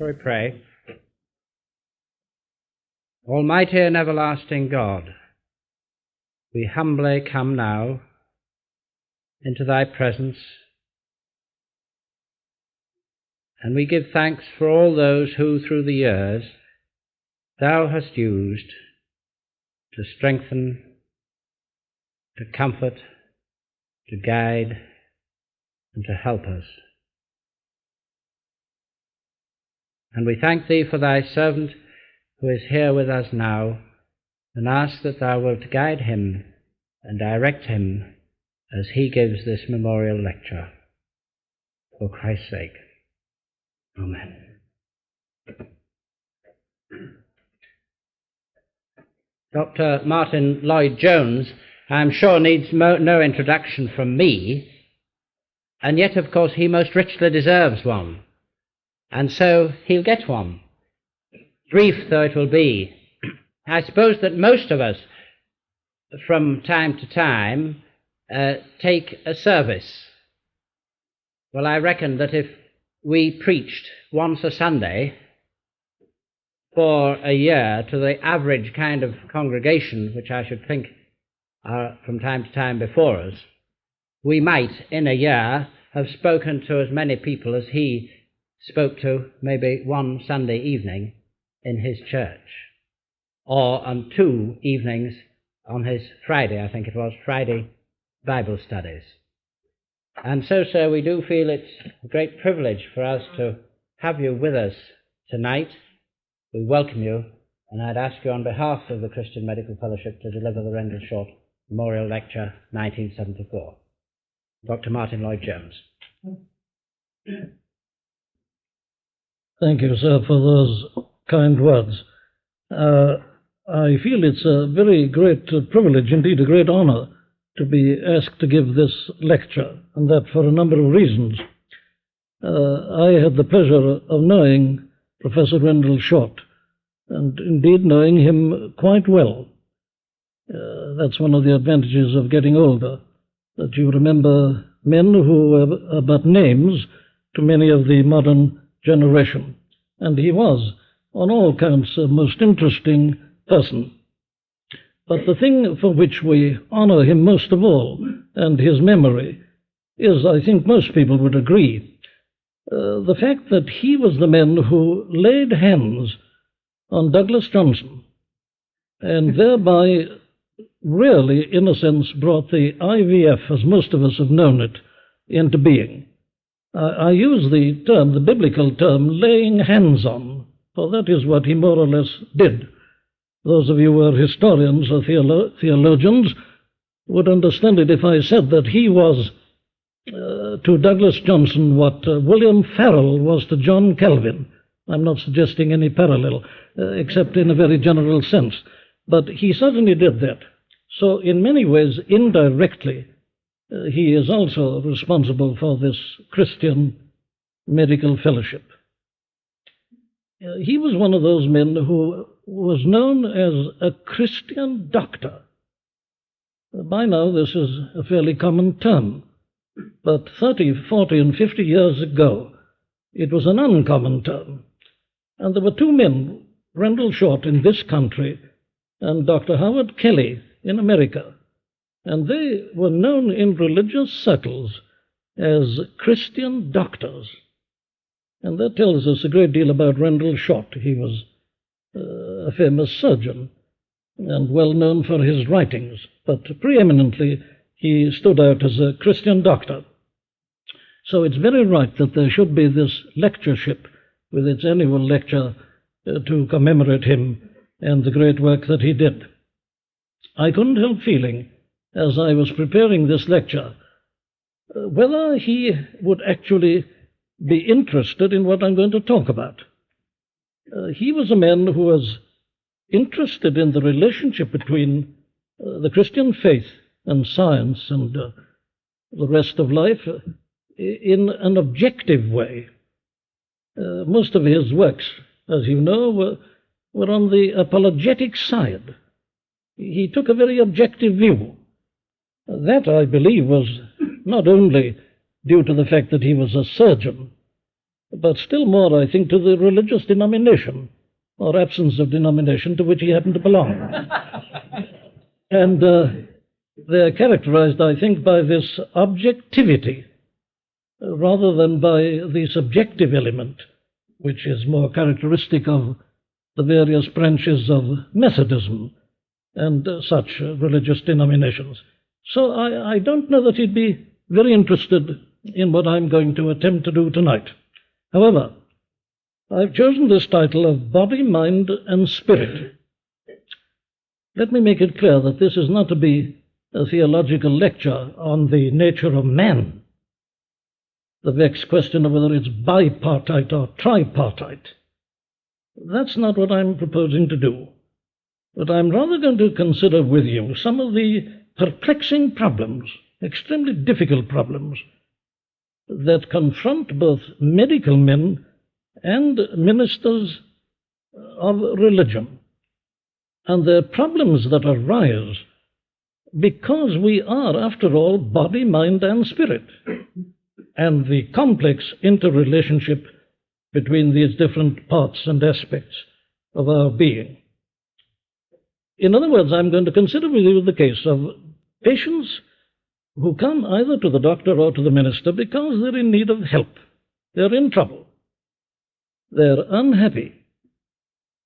Shall we pray? Almighty and everlasting God, we humbly come now into thy presence, and we give thanks for all those who through the years thou hast used to strengthen, to comfort, to guide, and to help us. And we thank thee for thy servant who is here with us now, and ask that thou wilt guide him and direct him as he gives this memorial lecture. For Christ's sake. Amen. Dr. Martyn Lloyd-Jones, I'm sure, needs no introduction from me, and yet, of course, he most richly deserves one, and so he'll get one, brief though it will be. I suppose that most of us, from time to time, take a service. Well, I reckon that if we preached once a Sunday for a year to the average kind of congregation, which I should think are from time to time before us, we might, in a year, have spoken to as many people as he spoke to maybe one Sunday evening in his church, or on 2 evenings on his Friday, I think it was, Friday Bible studies. And so, sir, we do feel it's a great privilege for us to have you with us tonight. We welcome you, and I'd ask you on behalf of the Christian Medical Fellowship to deliver the Rendell Short Memorial Lecture 1974. Dr. Martyn Lloyd-Jones. Thank you, sir, for those kind words. I feel it's a very great privilege, indeed a great honour, to be asked to give this lecture, and that for a number of reasons. I had the pleasure of knowing Professor Rendell Short, and indeed knowing him quite well. That's one of the advantages of getting older, that you remember men who are but names to many of the modern generation. And he was, on all counts, a most interesting person. But the thing for which we honour him most of all, and his memory, is, I think most people would agree, the fact that he was the man who laid hands on Douglas Johnson, and thereby really, in a sense, brought the IVF, as most of us have known it, into being. I use the term, the biblical term, laying hands on, for that is what he more or less did. Those of you who are historians or theologians would understand it if I said that he was to Douglas Johnson what William Farel was to John Calvin. I'm not suggesting any parallel, except in a very general sense. But he certainly did that. So in many ways, indirectly, he is also responsible for this Christian Medical Fellowship. He was one of those men who was known as a Christian doctor. By now, this is a fairly common term, but 30, 40, and 50 years ago, it was an uncommon term. And there were 2 men, Rendell Short in this country and Dr. Howard Kelly in America, and they were known in religious circles as Christian doctors. And that tells us a great deal about Rendell Short. He was a famous surgeon and well known for his writings, but preeminently he stood out as a Christian doctor. So it's very right that there should be this lectureship with its annual lecture to commemorate him and the great work that he did. I couldn't help feeling, as I was preparing this lecture, whether he would actually be interested in what I'm going to talk about. He was a man who was interested in the relationship between the Christian faith and science and the rest of life in an objective way. Most of his works, as you know, were on the apologetic side. He took a very objective view. That, I believe, was not only due to the fact that he was a surgeon, but still more, I think, to the religious denomination, or absence of denomination, to which he happened to belong. And they're characterized, I think, by this objectivity rather than by the subjective element, which is more characteristic of the various branches of Methodism and such religious denominations. So I don't know that he'd be very interested in what I'm going to attempt to do tonight. However, I've chosen this title of Body, Mind and Spirit. Let me make it clear that this is not to be a theological lecture on the nature of man, the vexed question of whether it's bipartite or tripartite. That's not what I'm proposing to do. But I'm rather going to consider with you some of the perplexing problems, extremely difficult problems, that confront both medical men and ministers of religion. And they're problems that arise because we are, after all, body, mind, and spirit, and the complex interrelationship between these different parts and aspects of our being. In other words, I'm going to consider with you the case of patients who come either to the doctor or to the minister because they're in need of help. They're in trouble. They're unhappy.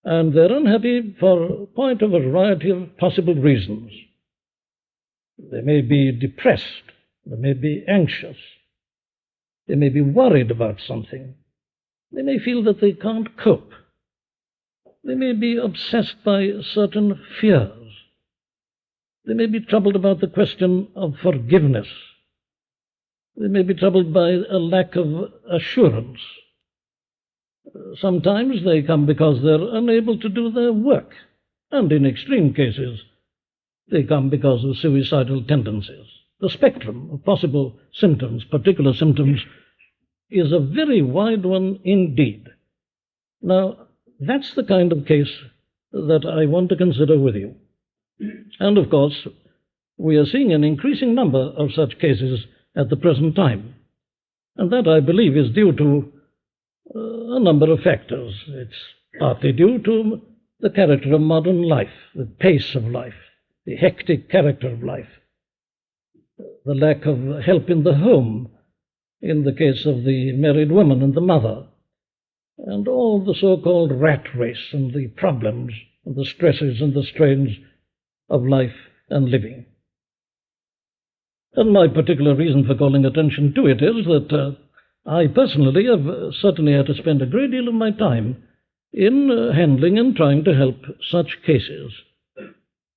And they're unhappy for quite a variety of possible reasons. They may be depressed. They may be anxious. They may be worried about something. They may feel that they can't cope. They may be obsessed by certain fears. They may be troubled about the question of forgiveness. They may be troubled by a lack of assurance. Sometimes they come because they're unable to do their work, and in extreme cases, they come because of suicidal tendencies. The spectrum of possible symptoms, particular symptoms, is a very wide one indeed. Now, that's the kind of case that I want to consider with you. And of course, we are seeing an increasing number of such cases at the present time. And that, I believe, is due to a number of factors. It's partly due to the character of modern life, the pace of life, the hectic character of life, the lack of help in the home, in the case of the married woman and the mother, and all the so-called rat race and the problems and the stresses and the strains of life and living. And my particular reason for calling attention to it is that I personally have certainly had to spend a great deal of my time in handling and trying to help such cases.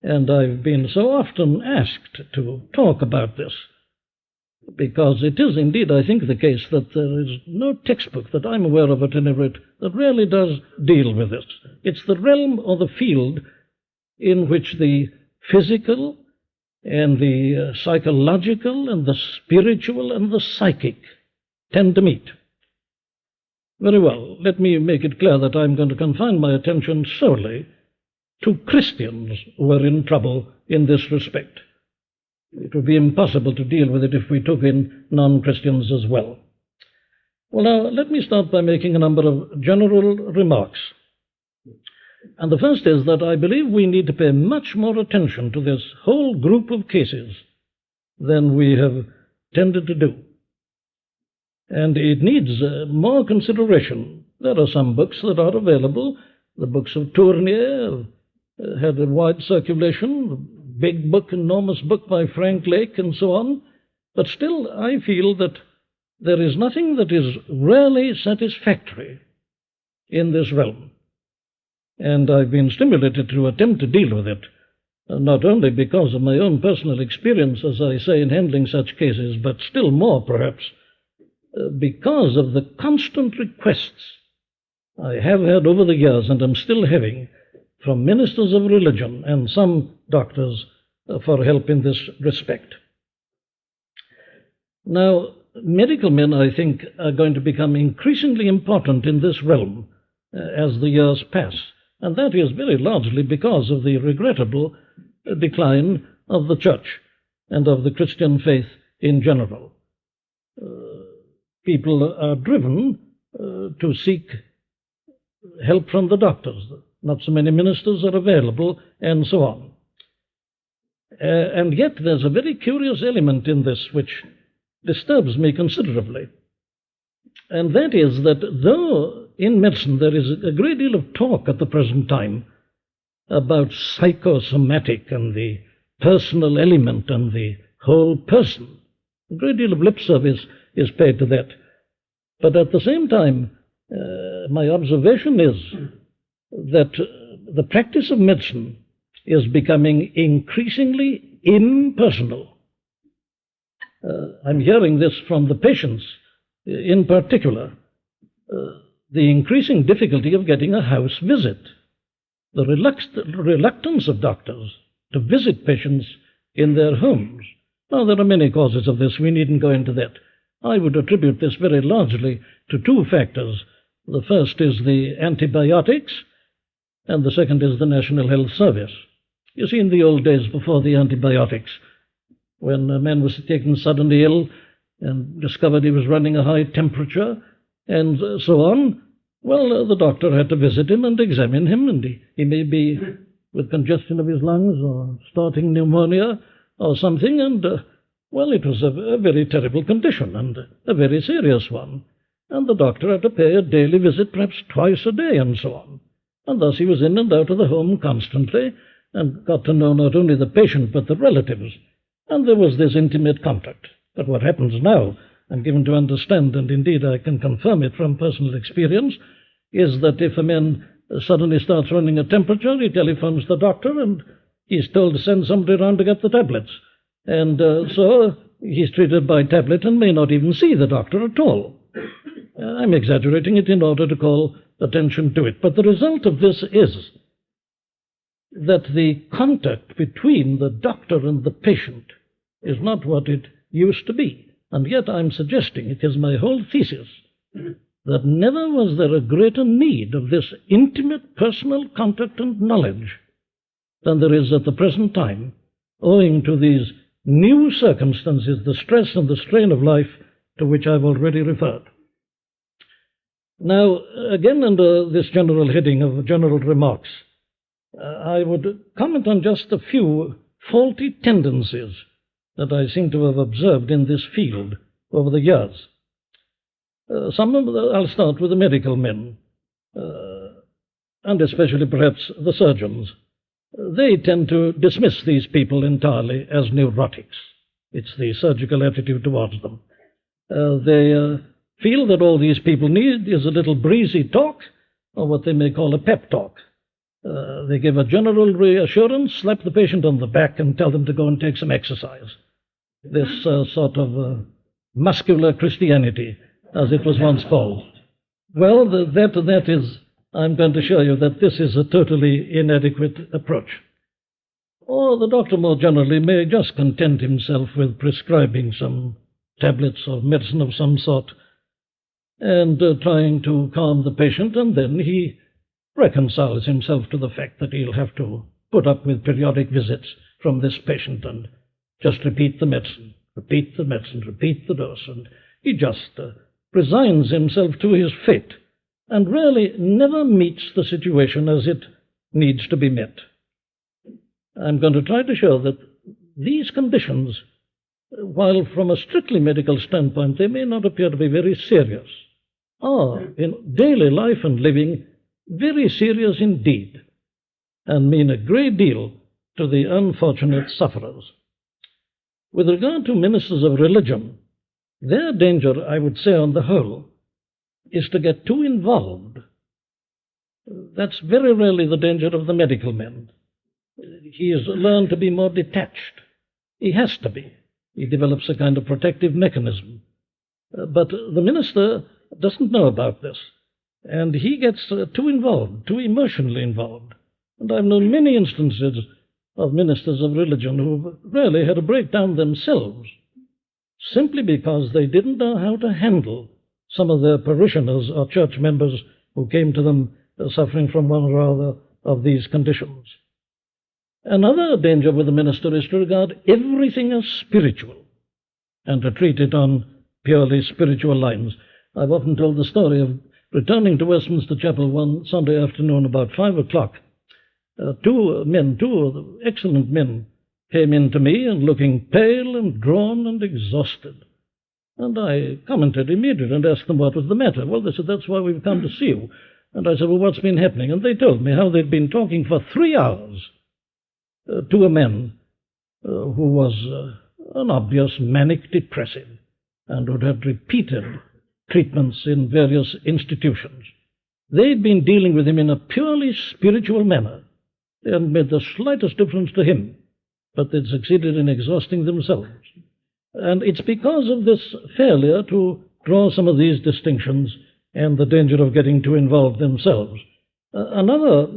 And I've been so often asked to talk about this, because it is indeed, I think, the case that there is no textbook that I'm aware of at any rate that really does deal with this. It's the realm or the field in which the physical and the psychological and the spiritual and the psychic tend to meet. Very well, let me make it clear that I'm going to confine my attention solely to Christians who are in trouble in this respect. It would be impossible to deal with it if we took in non-Christians as well. Well, now, let me start by making a number of general remarks. And the first is that I believe we need to pay much more attention to this whole group of cases than we have tended to do. And it needs more consideration. There are some books that are available. The books of Tournier had a wide circulation, big book, enormous book by Frank Lake, and so on. But still, I feel that there is nothing that is really satisfactory in this realm. And I've been stimulated to attempt to deal with it, not only because of my own personal experience, as I say, in handling such cases, but still more, perhaps, because of the constant requests I have had over the years, and am still having, from ministers of religion and some doctors for help in this respect. Now, medical men, I think, are going to become increasingly important in this realm as the years pass, and that is very largely because of the regrettable decline of the church and of the Christian faith in general. People are driven to seek help from the doctors. Not so many ministers are available, and so on. And yet there's a very curious element in this which disturbs me considerably. And that is that though in medicine there is a great deal of talk at the present time about psychosomatic and the personal element and the whole person, a great deal of lip service is paid to that. But at the same time, my observation is that the practice of medicine is becoming increasingly impersonal. I'm hearing this from the patients in particular, the increasing difficulty of getting a house visit, the reluctance of doctors to visit patients in their homes. Now, there are many causes of this. We needn't go into that. I would attribute this very largely to two factors. The first is the antibiotics, and the second is the National Health Service. You see, in the old days before the antibiotics, when a man was taken suddenly ill and discovered he was running a high temperature and so on, well, the doctor had to visit him and examine him, and he may be with congestion of his lungs or starting pneumonia or something, and, well, it was a very terrible condition and a very serious one. And the doctor had to pay a daily visit, perhaps twice a day, and so on. And thus he was in and out of the home constantly and got to know not only the patient but the relatives. And there was this intimate contact. But what happens now, I'm given to understand, and indeed I can confirm it from personal experience, is that if a man suddenly starts running a temperature, he telephones the doctor and he's told to send somebody around to get the tablets. And so he's treated by tablet and may not even see the doctor at all. I'm exaggerating it in order to call attention to it. But the result of this is that the contact between the doctor and the patient is not what it used to be. And yet I'm suggesting, it is my whole thesis, that never was there a greater need of this intimate personal contact and knowledge than there is at the present time, owing to these new circumstances, the stress and the strain of life to which I've already referred. Now, again, under this general heading of general remarks, I would comment on just a few faulty tendencies that I seem to have observed in this field over the years. Some of them, I'll start with the medical men, and especially perhaps the surgeons. They tend to dismiss these people entirely as neurotics. It's the surgical attitude towards them. They feel that all these people need is a little breezy talk, or what they may call a pep talk. They give a general reassurance, slap the patient on the back, and tell them to go and take some exercise. This sort of muscular Christianity, as it was once called. Well, that is, I'm going to show you that this is a totally inadequate approach. Or the doctor more generally may just content himself with prescribing some tablets or medicine of some sort and trying to calm the patient, and then he reconciles himself to the fact that he'll have to put up with periodic visits from this patient and just repeat the medicine, repeat the dose, and he just resigns himself to his fate and really never meets the situation as it needs to be met. I'm going to try to show that these conditions, while from a strictly medical standpoint they may not appear to be very serious, are in daily life and living very serious indeed, and mean a great deal to the unfortunate sufferers. With regard to ministers of religion, their danger, I would say on the whole, is to get too involved. That's very rarely the danger of the medical man. He has learned to be more detached. He has to be. He develops a kind of protective mechanism. But the minister doesn't know about this, and he gets too involved, too emotionally involved. And I've known many instances of ministers of religion who really had a breakdown themselves, simply because they didn't know how to handle some of their parishioners or church members who came to them suffering from one or other of these conditions. Another danger with the minister is to regard everything as spiritual and to treat it on purely spiritual lines. I've often told the story of returning to Westminster Chapel one Sunday afternoon about 5 o'clock, two excellent men, came in to me and looking pale and drawn and exhausted. And I commented immediately and asked them what was the matter. Well, they said, "That's why we've come to see you." And I said, "Well, what's been happening?" And they told me how they'd been talking for 3 hours to a man who was an obvious manic depressive and who'd had repeated treatments in various institutions. They'd been dealing with him in a purely spiritual manner. They hadn't made the slightest difference to him, but they'd succeeded in exhausting themselves. And it's because of this failure to draw some of these distinctions and the danger of getting too involved themselves. Another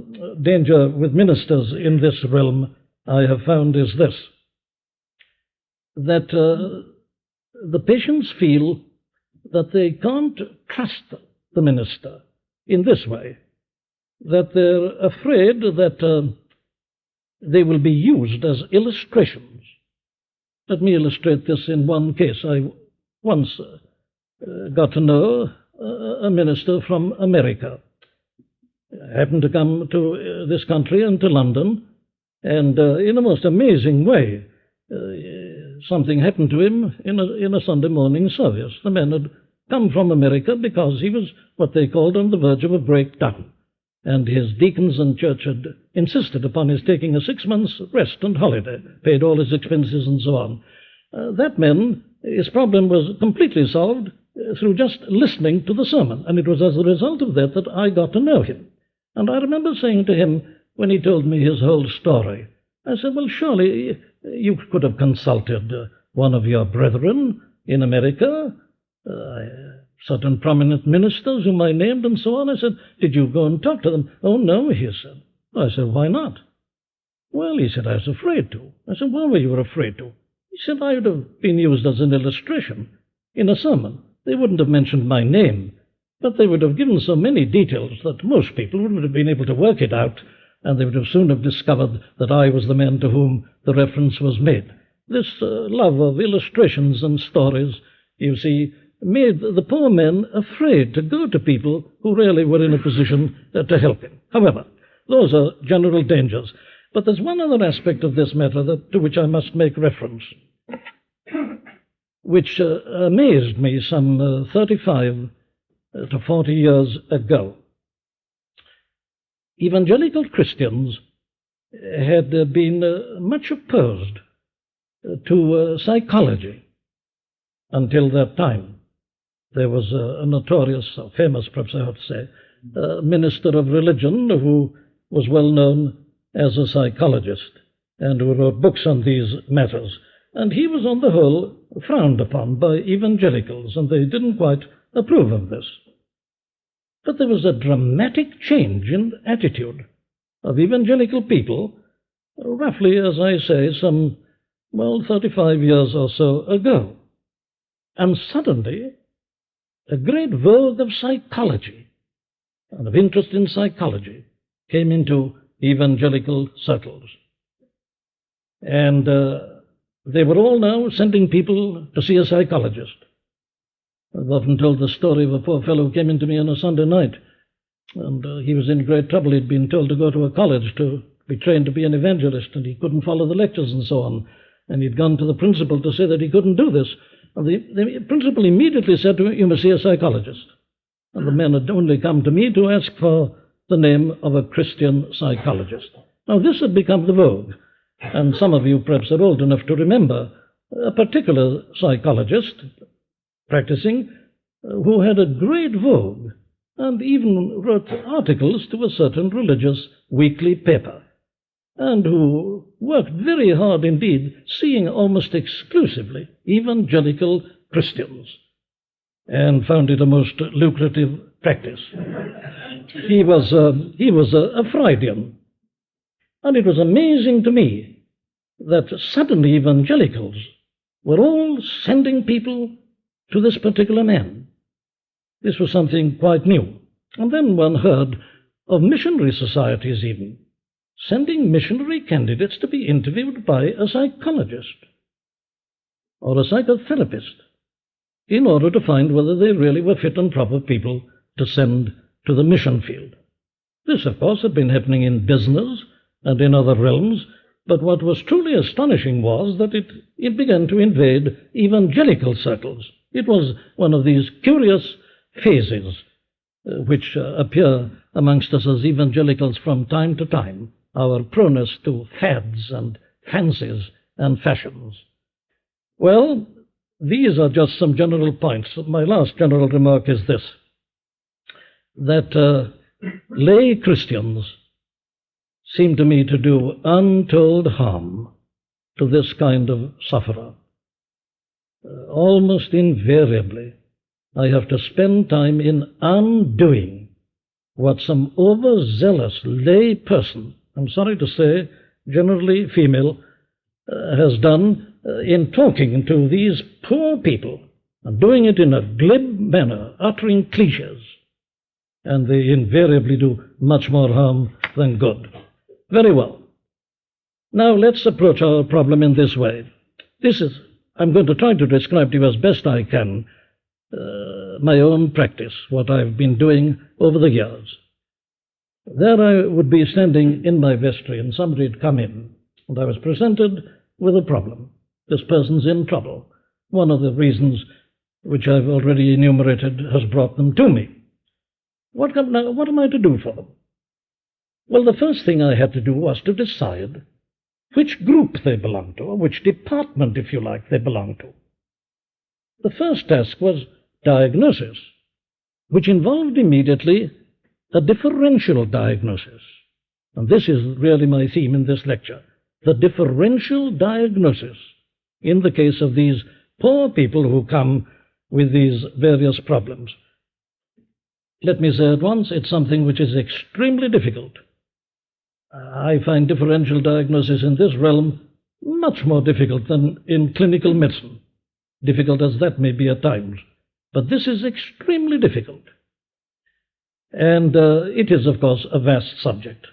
danger with ministers in this realm I have found is this, that the patients feel that they can't trust the minister in this way, that they're afraid that they will be used as illustrations. Let me illustrate this in one case. I once got to know a minister from America. I happened to come to this country and to London, and in a most amazing way, something happened to him in a Sunday morning service. The man had come from America because he was what they called on the verge of a breakdown, and his deacons and church had insisted upon his taking a 6 months rest and holiday, paid all his expenses and so on. That man, his problem was completely solved through just listening to the sermon, and it was as a result of that that I got to know him. And I remember saying to him, when he told me his whole story, I said, "Well, surely you could have consulted one of your brethren in America, certain prominent ministers whom I named and so on." I said, "Did you go and talk to them?" "Oh, no," he said. I said, "Why not?" "Well," he said, "I was afraid to." I said, "Why were you afraid to?" He said, "I would have been used as an illustration in a sermon. They wouldn't have mentioned my name, but they would have given so many details that most people wouldn't have been able to work it out, and they would have soon have discovered that I was the man to whom the reference was made." This love of illustrations and stories, you see, made the poor men afraid to go to people who really were in a position to help him. However, those are general dangers. But there's one other aspect of this matter to which I must make reference, which amazed me some 35 to 40 years ago. Evangelical Christians had been much opposed to psychology until that time. There was a notorious, or famous perhaps I ought to say, minister of religion who was well known as a psychologist and who wrote books on these matters. And he was on the whole frowned upon by evangelicals, and they didn't quite approve of this. But there was a dramatic change in attitude of evangelical people, roughly, as I say, some, 35 years or so ago. And suddenly, a great vogue of psychology and of interest in psychology came into evangelical circles. And they were all now sending people to see a psychologist. I've often told the story of a poor fellow who came in to me on a Sunday night, and he was in great trouble. He'd been told to go to a college to be trained to be an evangelist, and he couldn't follow the lectures and so on. And he'd gone to the principal to say that he couldn't do this. And the principal immediately said to him, "You must see a psychologist." And the man had only come to me to ask for the name of a Christian psychologist. Now, this had become the vogue, and some of you perhaps are old enough to remember a particular psychologist practicing who had a great vogue and even wrote articles to a certain religious weekly paper, and who worked very hard indeed, seeing almost exclusively evangelical Christians, and found it a most lucrative practice. He was a Freudian, and it was amazing to me that suddenly evangelicals were all sending people to this particular man. This was something quite new. And then one heard of missionary societies even sending missionary candidates to be interviewed by a psychologist or a psychotherapist in order to find whether they really were fit and proper people to send to the mission field. This, of course, had been happening in business and in other realms, but what was truly astonishing was that it began to invade evangelical circles. It was one of these curious phases which appear amongst us as evangelicals from time to time, our proneness to fads and fancies and fashions. Well, these are just some general points. My last general remark is this, that lay Christians seem to me to do untold harm to this kind of sufferer. Almost invariably, I have to spend time in undoing what some overzealous lay person, I'm sorry to say, generally female, has done in talking to these poor people and doing it in a glib manner, uttering cliches. And they invariably do much more harm than good. Very well. Now let's approach our problem in this way. I'm going to try to describe to you as best I can my own practice, what I've been doing over the years. There I would be standing in my vestry and somebody had come in and I was presented with a problem. This person's in trouble. One of the reasons which I've already enumerated has brought them to me. What am I to do for them? Well, the first thing I had to do was to decide which group they belong to, or which department, if you like, they belong to. The first task was diagnosis, which involved immediately a differential diagnosis. And this is really my theme in this lecture, the differential diagnosis in the case of these poor people who come with these various problems. Let me say at once, it's something which is extremely difficult. I find differential diagnosis in this realm much more difficult than in clinical medicine, difficult as that may be at times. But this is extremely difficult. And it is, of course, a vast subject.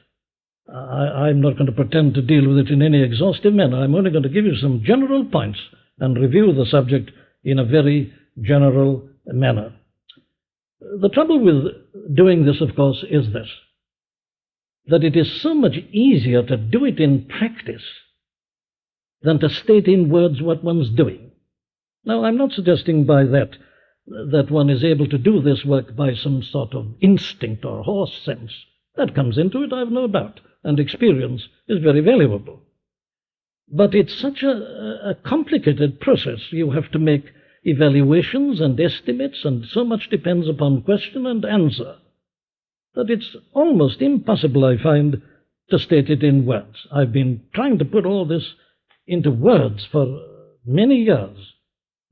I'm not going to pretend to deal with it in any exhaustive manner. I'm only going to give you some general points and review the subject in a very general manner. The trouble with doing this, of course, is this, that it is so much easier to do it in practice than to state in words what one's doing. Now, I'm not suggesting by that one is able to do this work by some sort of instinct or horse sense. That comes into it, I've no doubt, and experience is very valuable. But it's such a complicated process. You have to make evaluations and estimates, and so much depends upon question and answer, that it's almost impossible, I find, to state it in words. I've been trying to put all this into words for many years,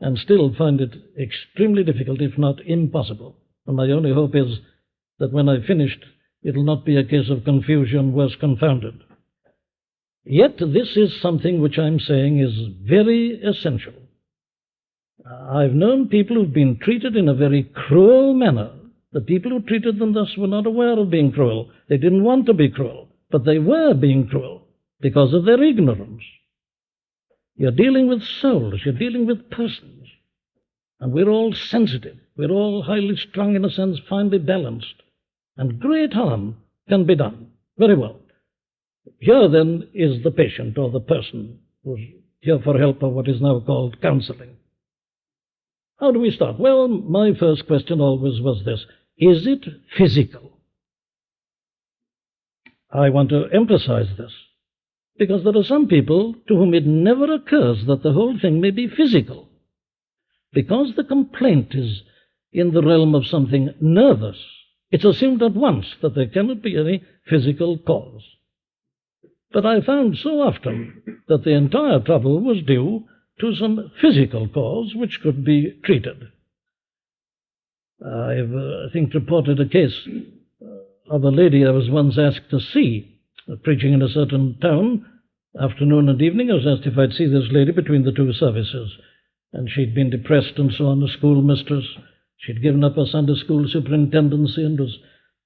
and still find it extremely difficult, if not impossible. And my only hope is that when I've finished, it'll not be a case of confusion, worse confounded. Yet this is something which I'm saying is very essential. I've known people who've been treated in a very cruel manner. The people who treated them thus were not aware of being cruel. They didn't want to be cruel, but they were being cruel because of their ignorance. You're dealing with souls, you're dealing with persons, and we're all sensitive. We're all highly strung, in a sense, finely balanced, and great harm can be done. Very well. Here, then, is the patient or the person who's here for help, or what is now called counseling. How do we start? Well, my first question always was this: is it physical? I want to emphasize this, because there are some people to whom it never occurs that the whole thing may be physical. Because the complaint is in the realm of something nervous, it's assumed at once that there cannot be any physical cause. But I found so often that the entire trouble was due to some physical cause which could be treated. I've, I think, reported a case of a lady I was once asked to see, preaching in a certain town, afternoon and evening. I was asked if I'd see this lady between the two services. And she'd been depressed and so on, a schoolmistress. She'd given up her Sunday school superintendency and was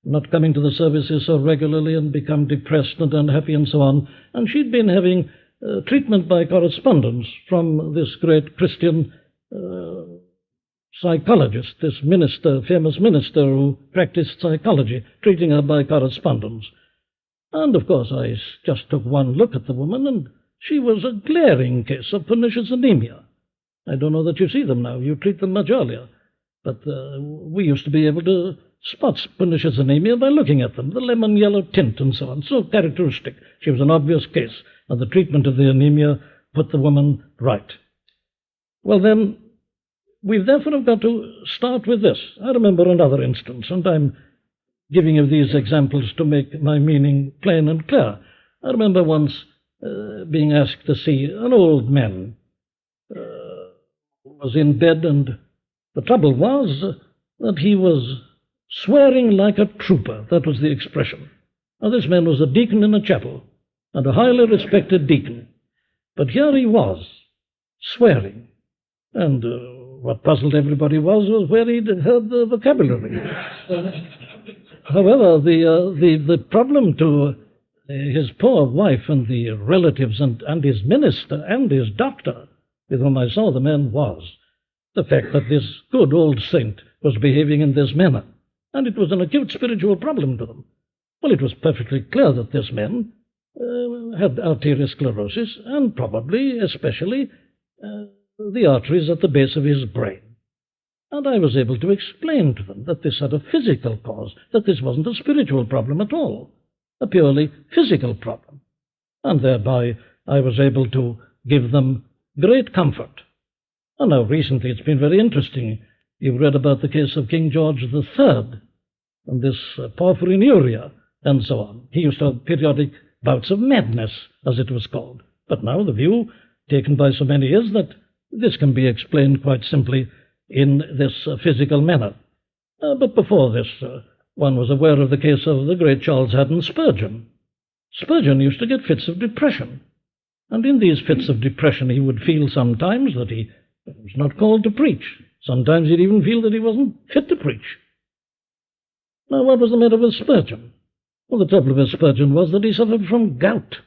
not coming to the services so regularly and become depressed and unhappy and so on. And she'd been having treatment by correspondence from this great Christian psychologist, this minister, famous minister who practiced psychology, treating her by correspondence. And, of course, I just took one look at the woman, and she was a glaring case of pernicious anemia. I don't know that you see them now. You treat them much earlier. But we used to be able to spot pernicious anemia by looking at them, the lemon-yellow tint and so on. So characteristic. She was an obvious case, and the treatment of the anemia put the woman right. Well, then, we've therefore got to start with this. I remember another instance, and I'm giving you these examples to make my meaning plain and clear. I remember once being asked to see an old man who was in bed, and the trouble was that he was swearing like a trooper. That was the expression. Now, this man was a deacon in a chapel, and a highly respected deacon. But here he was, swearing. And what puzzled everybody was where he'd heard the vocabulary. However, the problem to his poor wife and the relatives and his minister and his doctor, with whom I saw the man, was the fact that this good old saint was behaving in this manner. And it was an acute spiritual problem to them. Well, it was perfectly clear that this man had arteriosclerosis, and probably, especially, the arteries at the base of his brain. And I was able to explain to them that this had a physical cause, that this wasn't a spiritual problem at all, a purely physical problem. And thereby I was able to give them great comfort. And now recently it's been very interesting. You've read about the case of King George III and this porphyrinuria and so on. He used to have periodic bouts of madness, as it was called. But now the view taken by so many is that this can be explained quite simply in this physical manner. But before this, one was aware of the case of the great Charles Haddon Spurgeon. Spurgeon used to get fits of depression. And in these fits of depression, he would feel sometimes that he was not called to preach. Sometimes he'd even feel that he wasn't fit to preach. Now, what was the matter with Spurgeon? Well, the trouble with Spurgeon was that he suffered from gout.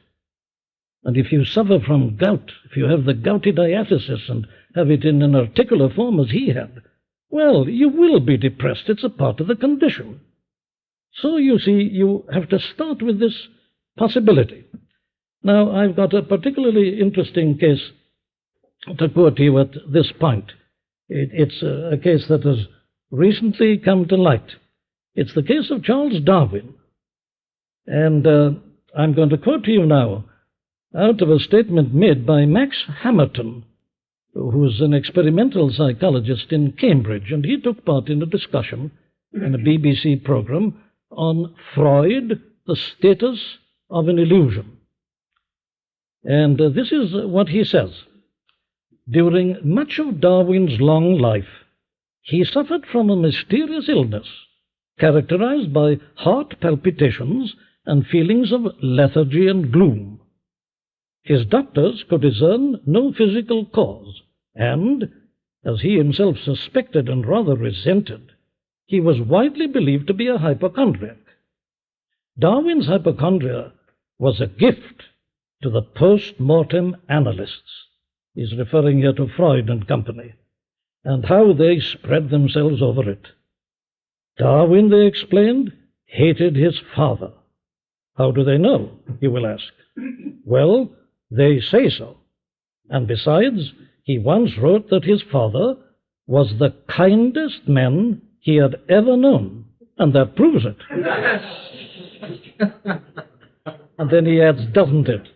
And if you suffer from gout, if you have the gouty diathesis and have it in an articular form as he had, well, you will be depressed. It's a part of the condition. So, you see, you have to start with this possibility. Now, I've got a particularly interesting case to quote to you at this point. It's a case that has recently come to light. It's the case of Charles Darwin. And I'm going to quote to you now out of a statement made by Max Hamerton, who's an experimental psychologist in Cambridge, and he took part in a discussion in a BBC program on Freud, the status of an illusion. And this is what he says. During much of Darwin's long life, he suffered from a mysterious illness characterized by heart palpitations and feelings of lethargy and gloom. His doctors could discern no physical cause, and, as he himself suspected and rather resented, he was widely believed to be a hypochondriac. Darwin's hypochondria was a gift to the post-mortem analysts. He's referring here to Freud and company, and how they spread themselves over it. Darwin, they explained, hated his father. How do they know, you will ask? Well, they say so. And besides, he once wrote that his father was the kindest man he had ever known, and that proves it. And then he adds, doesn't it?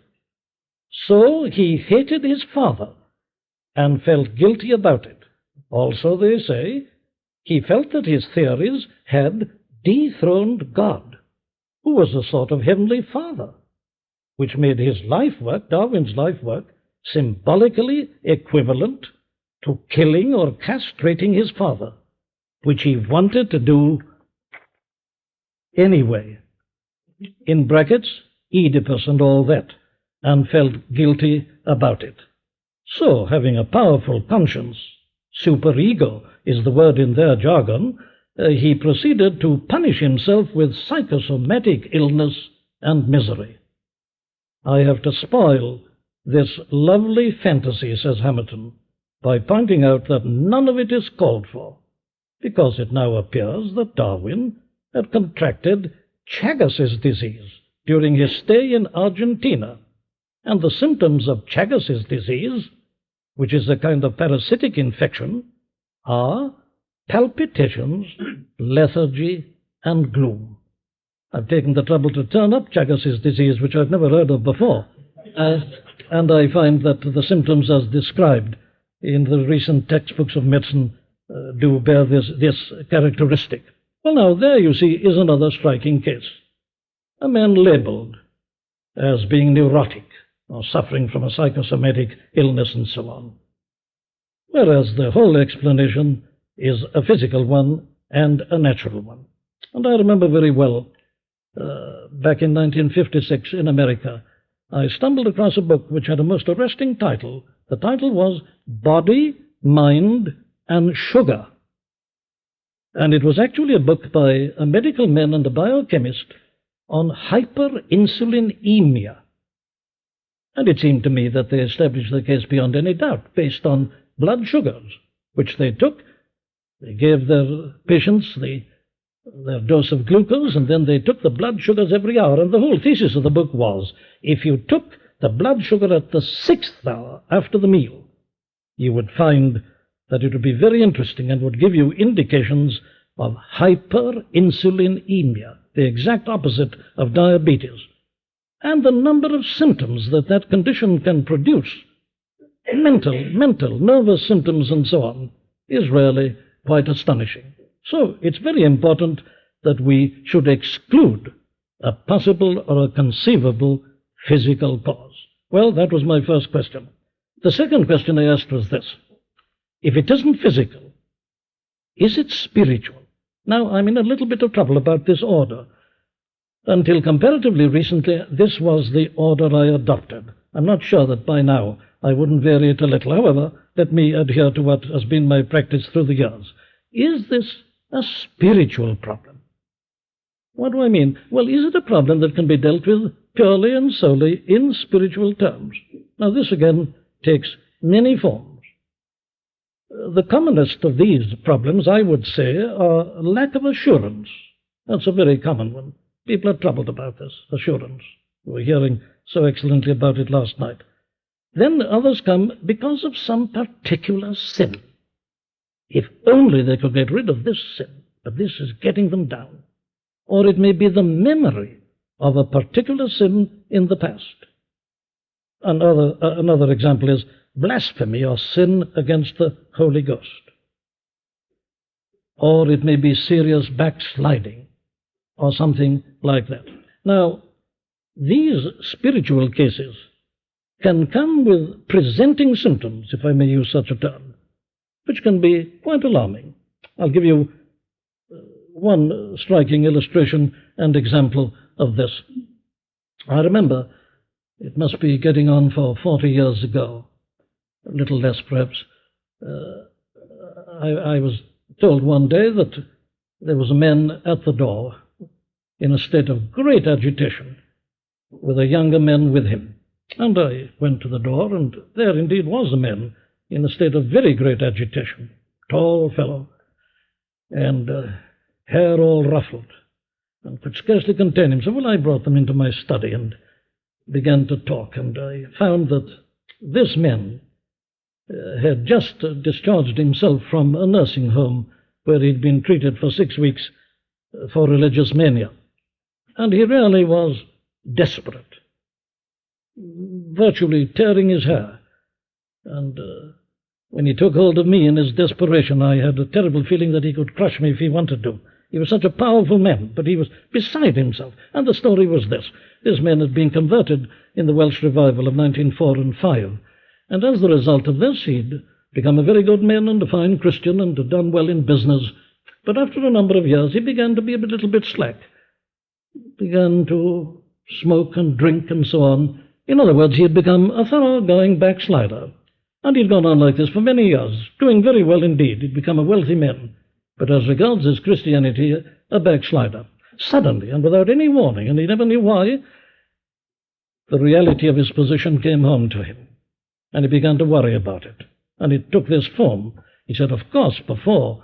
So he hated his father and felt guilty about it. Also, they say, he felt that his theories had dethroned God, who was a sort of heavenly father, which made his life work, Darwin's life work, symbolically equivalent to killing or castrating his father, which he wanted to do anyway. In brackets, Oedipus and all that, and felt guilty about it. So, having a powerful conscience, superego is the word in their jargon, he proceeded to punish himself with psychosomatic illness and misery. I have to spoil this lovely fantasy, says Hamerton, by pointing out that none of it is called for, because it now appears that Darwin had contracted Chagas's disease during his stay in Argentina, and the symptoms of Chagas's disease, which is a kind of parasitic infection, are palpitations, lethargy, and gloom. I've taken the trouble to turn up Chagas's disease, which I've never heard of before, and I find that the symptoms as described in the recent textbooks of medicine do bear this characteristic. Well, now, there you see is another striking case. A man labeled as being neurotic or suffering from a psychosomatic illness and so on, whereas the whole explanation is a physical one and a natural one. And I remember very well, back in 1956 in America, I stumbled across a book which had a most arresting title. The title was Body, Mind, and Sugar. And it was actually a book by a medical man and a biochemist on hyperinsulinemia. And it seemed to me that they established the case beyond any doubt, based on blood sugars, which they took. They gave their patients their dose of glucose, and then they took the blood sugars every hour. And the whole thesis of the book was, if you took the blood sugar at the 6th hour after the meal, you would find that it would be very interesting and would give you indications of hyperinsulinemia, the exact opposite of diabetes. And the number of symptoms that condition can produce, mental, nervous symptoms and so on, is really quite astonishing. So it's very important that we should exclude a possible or a conceivable physical cause. Well, that was my first question. The second question I asked was this: if it isn't physical, is it spiritual? Now, I'm in a little bit of trouble about this order. Until comparatively recently, this was the order I adopted. I'm not sure that by now I wouldn't vary it a little. However, let me adhere to what has been my practice through the years. Is this a spiritual problem? What do I mean? Well, is it a problem that can be dealt with purely and solely in spiritual terms? Now, this again takes many forms. The commonest of these problems, I would say, are lack of assurance. That's a very common one. People are troubled about this, assurance. We were hearing so excellently about it last night. Then others come because of some particular sin. If only they could get rid of this sin, but this is getting them down. Or it may be the memory of a particular sin in the past. Another example is blasphemy or sin against the Holy Ghost. Or it may be serious backsliding or something like that. Now, these spiritual cases can come with presenting symptoms, if I may use such a term, which can be quite alarming. I'll give you one striking illustration and example of this. I remember, it must be getting on for 40 years ago, a little less perhaps, I was told one day that there was a man at the door in a state of great agitation with a younger man with him. And I went to the door, and there indeed was a man in a state of very great agitation, tall fellow, and hair all ruffled, and could scarcely contain himself. Well, I brought them into my study and began to talk, and I found that this man had just discharged himself from a nursing home where he'd been treated for 6 weeks for religious mania. And he really was desperate, virtually tearing his hair. And when he took hold of me in his desperation, I had a terrible feeling that he could crush me if he wanted to. He was such a powerful man, but he was beside himself. And the story was this. This man had been converted in the Welsh revival of 1904 and 5. And as the result of this, he'd become a very good man and a fine Christian and had done well in business. But after a number of years, he began to be a little bit slack. Began to smoke and drink and so on. In other words, he had become a thoroughgoing backslider. And he'd gone on like this for many years, doing very well indeed. He'd become a wealthy man, but as regards his Christianity, a backslider. Suddenly, and without any warning, and he never knew why, the reality of his position came home to him, and he began to worry about it. And it took this form. He said, of course, before,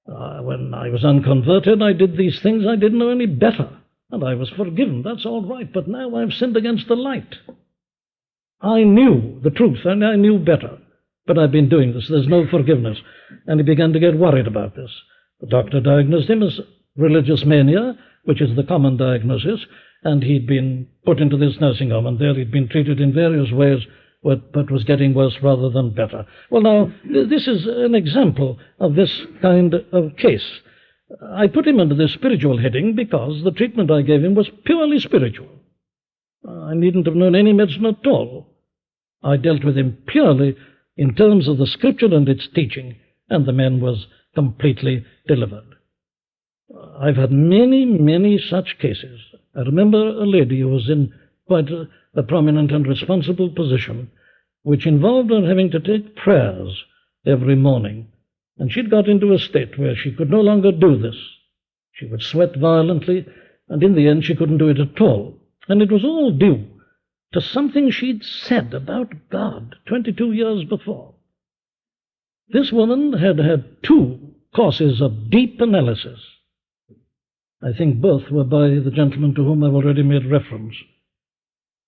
when I was unconverted, I did these things. I didn't know any better. And I was forgiven. That's all right. But now I've sinned against the light. I knew the truth, and I knew better. But I've been doing this. There's no forgiveness. And he began to get worried about this. The doctor diagnosed him as religious mania, which is the common diagnosis, and he'd been put into this nursing home, and there he'd been treated in various ways, but was getting worse rather than better. Well, now, this is an example of this kind of case. I put him under the spiritual heading because the treatment I gave him was purely spiritual. I needn't have known any medicine at all. I dealt with him purely in terms of the Scripture and its teaching, and the man was completely delivered. I've had many, many such cases. I remember a lady who was in quite a prominent and responsible position, which involved her having to take prayers every morning. And she'd got into a state where she could no longer do this. She would sweat violently, and in the end she couldn't do it at all. And it was all due to something she'd said about God 22 years before. This woman had had 2 courses of deep analysis. I think both were by the gentleman to whom I've already made reference.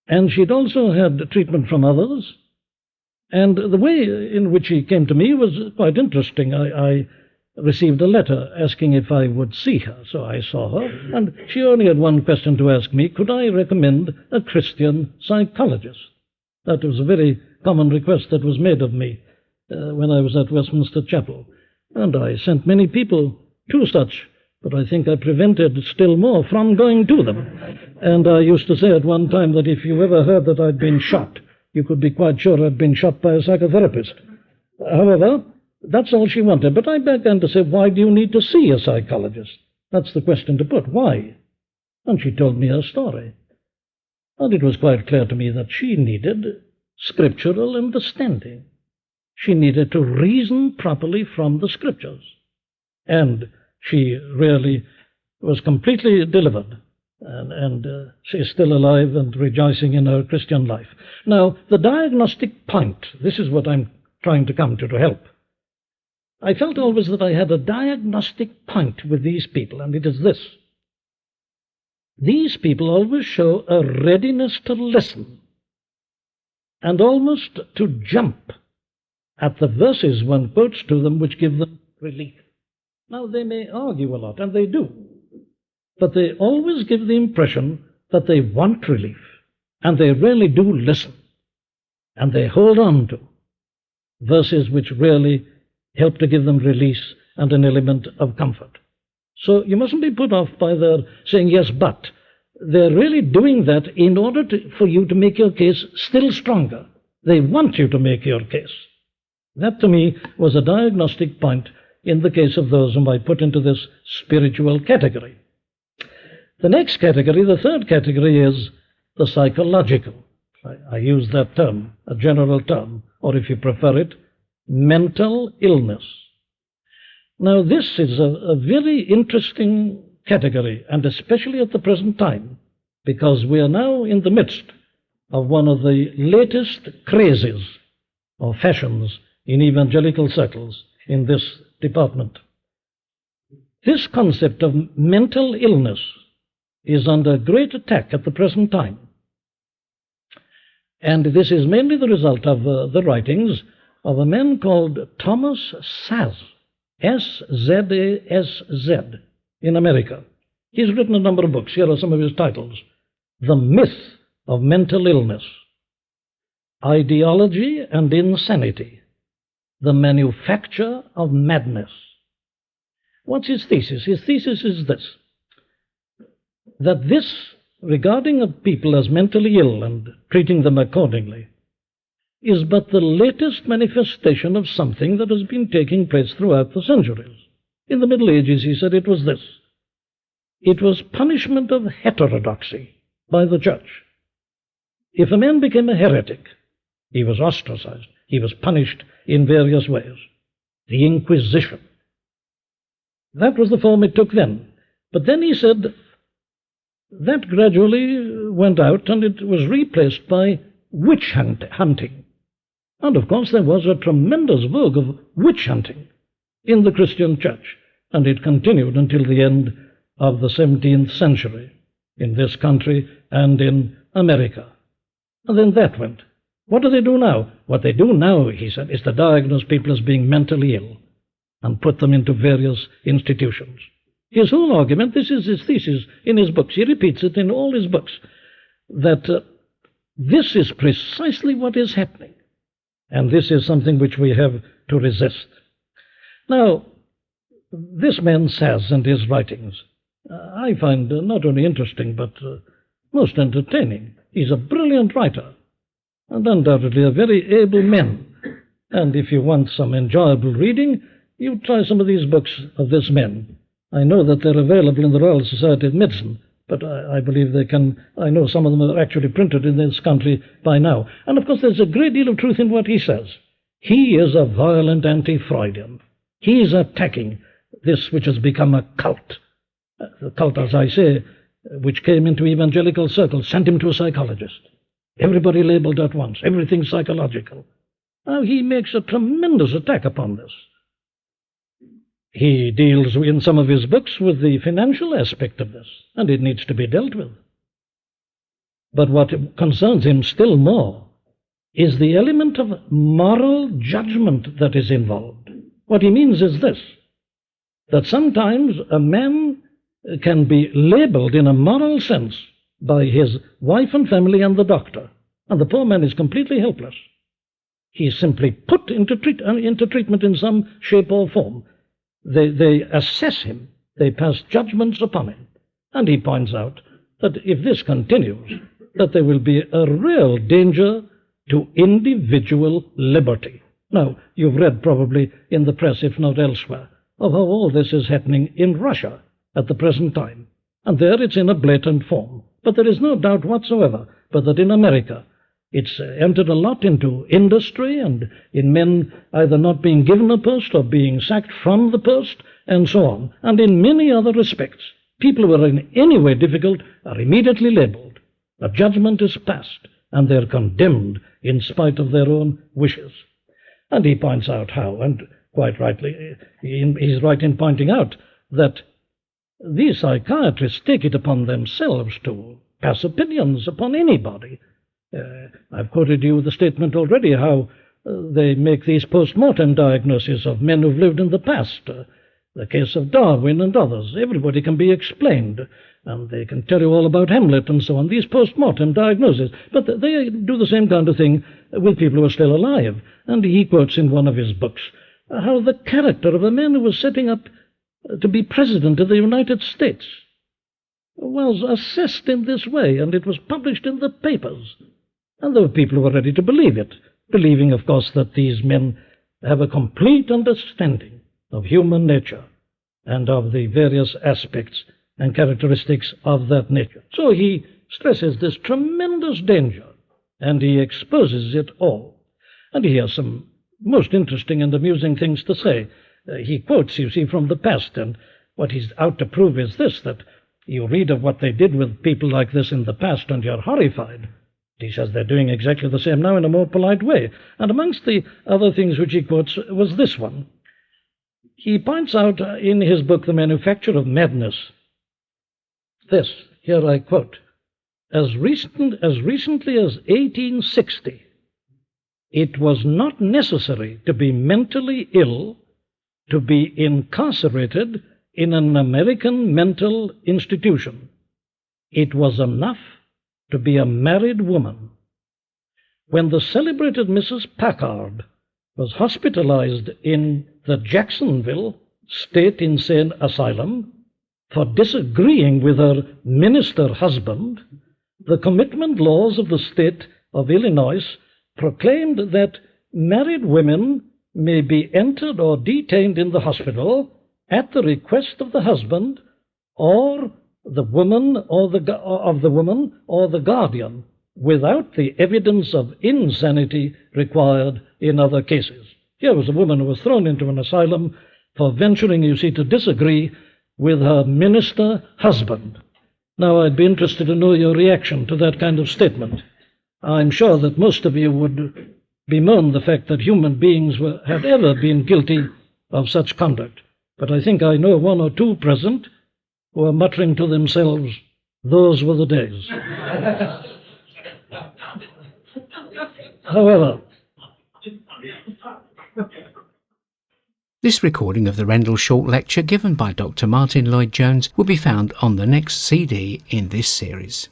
And she'd also had treatment from others. And the way in which she came to me was quite interesting. I received a letter asking if I would see her. So I saw her, and she only had one question to ask me: could I recommend a Christian psychologist? That was a very common request that was made of me when I was at Westminster Chapel. And I sent many people to such, but I think I prevented still more from going to them. And I used to say at one time that if you ever heard that I'd been shot, you could be quite sure I'd been shot by a psychotherapist. However, that's all she wanted. But I began to say, why do you need to see a psychologist? That's the question to put. Why? And she told me her story. And it was quite clear to me that she needed scriptural understanding. She needed to reason properly from the Scriptures. And she really was completely delivered. And she's still alive and rejoicing in her Christian life. Now, the diagnostic point, this is what I'm trying to come to help. I felt always that I had a diagnostic point with these people, and it is this. These people always show a readiness to listen and almost to jump at the verses one quotes to them which give them relief. Now, they may argue a lot, and they do, but they always give the impression that they want relief, and they really do listen, and they hold on to verses which really help to give them release and an element of comfort. So you mustn't be put off by their saying, yes, but. They're really doing that in order for you to make your case still stronger. They want you to make your case. That, to me, was a diagnostic point in the case of those whom I put into this spiritual category. The next category, the third category, is the psychological. I use that term, a general term, or if you prefer it, mental illness. Now, this is a very interesting category, and especially at the present time, because we are now in the midst of one of the latest crazes or fashions in evangelical circles in this department. This concept of mental illness is under great attack at the present time. And this is mainly the result of the writings of a man called Thomas Szasz, S-Z-A-S-Z, in America. He's written a number of books. Here are some of his titles: The Myth of Mental Illness, Ideology and Insanity, The Manufacture of Madness. What's his thesis? His thesis is this: that this, regarding of people as mentally ill and treating them accordingly, is but the latest manifestation of something that has been taking place throughout the centuries. In the Middle Ages, he said, it was this. It was punishment of heterodoxy by the church. If a man became a heretic, he was ostracized. He was punished in various ways. The Inquisition. That was the form it took then. But then he said that gradually went out, and it was replaced by witch hunting. And of course there was a tremendous vogue of witch hunting in the Christian church, and it continued until the end of the 17th century in this country and in America. And then that went. What do they do now? What they do now, he said, is to diagnose people as being mentally ill and put them into various institutions. His whole argument, this is his thesis in his books, he repeats it in all his books, that this is precisely what is happening, and this is something which we have to resist. Now, this man says in his writings, I find not only interesting but most entertaining. He's a brilliant writer, and undoubtedly a very able man. And if you want some enjoyable reading, you try some of these books of this man. I know that they're available in the Royal Society of Medicine, but I believe they can. I know some of them are actually printed in this country by now. And of course there's a great deal of truth in what he says. He is a violent anti-Freudian. He is attacking this which has become a cult. The cult, as I say, which came into evangelical circles, sent him to a psychologist. Everybody labeled at once, everything psychological. Now he makes a tremendous attack upon this. He deals in some of his books with the financial aspect of this, and it needs to be dealt with. But what concerns him still more is the element of moral judgment that is involved. What he means is this, that sometimes a man can be labeled in a moral sense by his wife and family and the doctor, and the poor man is completely helpless. He is simply put into treatment in some shape or form. They assess him, they pass judgments upon him, and he points out that if this continues, that there will be a real danger to individual liberty. Now, you've read probably in the press, if not elsewhere, of how all this is happening in Russia at the present time, and there it's in a blatant form. But there is no doubt whatsoever but that in America it's entered a lot into industry and in men either not being given a post or being sacked from the post and so on. And in many other respects, people who are in any way difficult are immediately labeled. A judgment is passed and they're condemned in spite of their own wishes. And he points out how, and quite rightly, he's right in pointing out that these psychiatrists take it upon themselves to pass opinions upon anybody. I've quoted you the statement already how they make these post-mortem diagnoses of men who've lived in the past. The case of Darwin and others. Everybody can be explained, and they can tell you all about Hamlet and so on, these post-mortem diagnoses. But they do the same kind of thing with people who are still alive. And he quotes in one of his books how the character of a man who was setting up to be president of the United States was assessed in this way, and it was published in the papers. And there were people who were ready to believe it, believing, of course, that these men have a complete understanding of human nature and of the various aspects and characteristics of that nature. So he stresses this tremendous danger, and he exposes it all. And he has some most interesting and amusing things to say. He quotes, you see, from the past, and what he's out to prove is this, that you read of what they did with people like this in the past, and you're horrified. He says they're doing exactly the same now in a more polite way. And amongst the other things which he quotes was this one. He points out in his book, The Manufacture of Madness, this, here I quote, as recently as 1860, it was not necessary to be mentally ill to be incarcerated in an American mental institution. It was enough to be a married woman. When the celebrated Mrs. Packard was hospitalized in the Jacksonville State Insane Asylum for disagreeing with her minister husband, the commitment laws of the state of Illinois proclaimed that married women may be entered or detained in the hospital at the request of the husband or the woman or the guardian, without the evidence of insanity required in other cases. Here was a woman who was thrown into an asylum for venturing, you see, to disagree with her minister husband. Now, I'd be interested to know your reaction to that kind of statement. I'm sure that most of you would bemoan the fact that human beings had ever been guilty of such conduct. But I think I know one or two present who are muttering to themselves, "Those were the days." However, This recording of the Rendell Short Lecture given by Dr. Martyn Lloyd-Jones will be found on the next CD in this series.